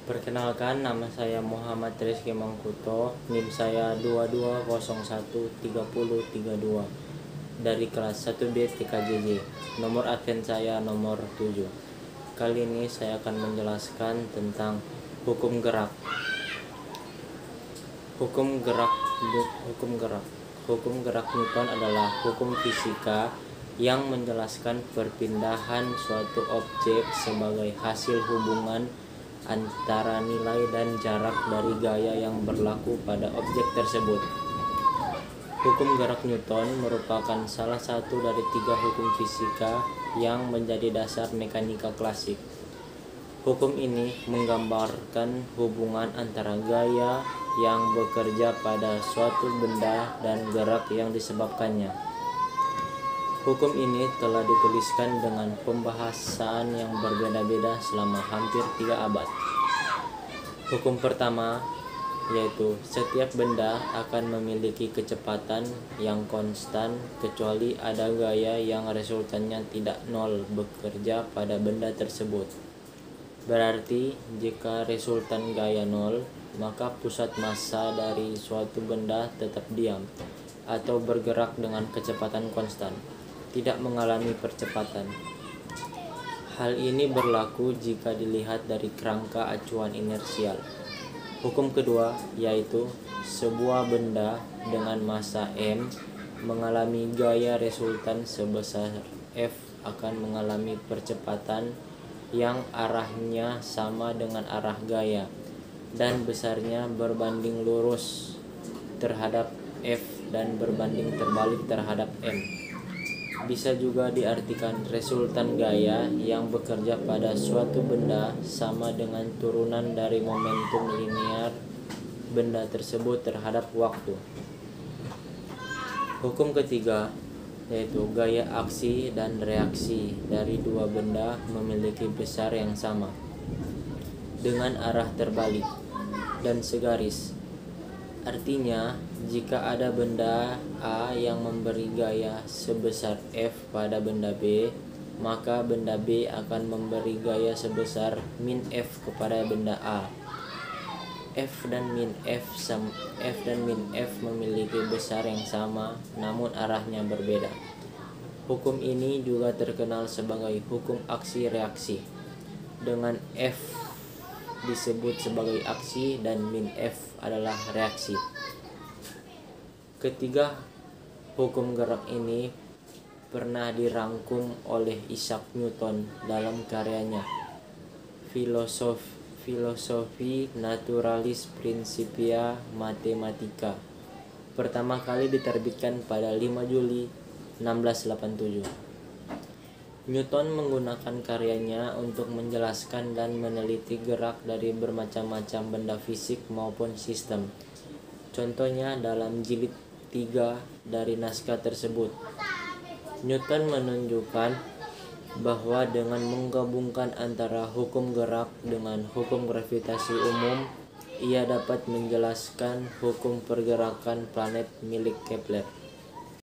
Perkenalkan, nama saya Muhammad Rizky Mangkuto, NIM saya 22013032 dari kelas 1B TKJJ. Nomor absen saya nomor 7. Kali ini saya akan menjelaskan tentang hukum gerak. Hukum gerak Hukum gerak Newton adalah hukum fisika yang menjelaskan perpindahan suatu objek sebagai hasil hubungan antara nilai dan jarak dari gaya yang berlaku pada objek tersebut. Hukum gerak Newton merupakan salah satu dari 3 hukum fisika yang menjadi dasar mekanika klasik. Hukum ini menggambarkan hubungan antara gaya yang bekerja pada suatu benda dan gerak yang disebabkannya. Hukum ini telah dituliskan dengan pembahasan yang berbeda-beda selama hampir 3 abad. Hukum pertama yaitu setiap benda akan memiliki kecepatan yang konstan kecuali ada gaya yang resultannya tidak nol bekerja pada benda tersebut. Berarti jika resultan gaya nol, maka pusat massa dari suatu benda tetap diam atau bergerak dengan kecepatan konstan, tidak mengalami percepatan. Hal ini berlaku jika dilihat dari kerangka acuan inersial. Hukum kedua yaitu sebuah benda dengan massa m mengalami gaya resultan sebesar f akan mengalami percepatan yang arahnya sama dengan arah gaya dan besarnya berbanding lurus terhadap f dan berbanding terbalik terhadap m. Bisa juga diartikan resultan gaya yang bekerja pada suatu benda sama dengan turunan dari momentum linear benda tersebut terhadap waktu. Hukum ketiga yaitu gaya aksi dan reaksi dari dua benda memiliki besar yang sama dengan arah terbalik dan segaris. Artinya, jika ada benda A yang memberi gaya sebesar F pada benda B, maka benda B akan memberi gaya sebesar min F kepada benda A. F dan min F memiliki besar yang sama, namun arahnya berbeda. Hukum ini juga terkenal sebagai hukum aksi-reaksi, dengan F disebut sebagai aksi dan min F adalah reaksi. Ketiga hukum gerak ini pernah dirangkum oleh Isaac Newton dalam karyanya Philosophiae Naturalis Principia Mathematica, pertama kali diterbitkan pada 5 Juli 1687. Newton menggunakan karyanya untuk menjelaskan dan meneliti gerak dari bermacam-macam benda fisik maupun sistem. Contohnya dalam jilid 3 dari naskah tersebut, Newton menunjukkan bahwa dengan menggabungkan antara hukum gerak dengan hukum gravitasi umum, ia dapat menjelaskan hukum pergerakan planet milik Kepler.